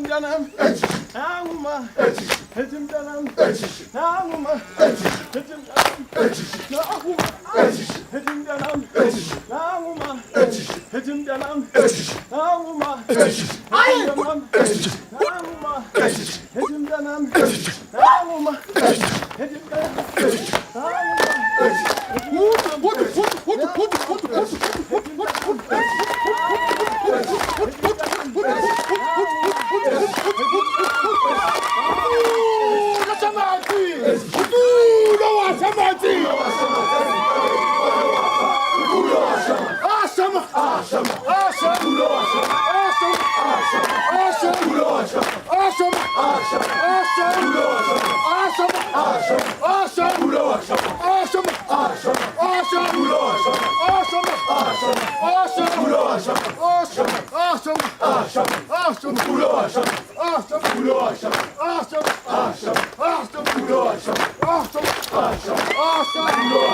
Hetimdanam, Anguma, Hetimdanam, Anguma, Hetimdanam, Hetimdanam, Anguma, Hetimdanam, Anguma, Hetimdanam, Anguma, Hetimdanam, Anguma, Awesome.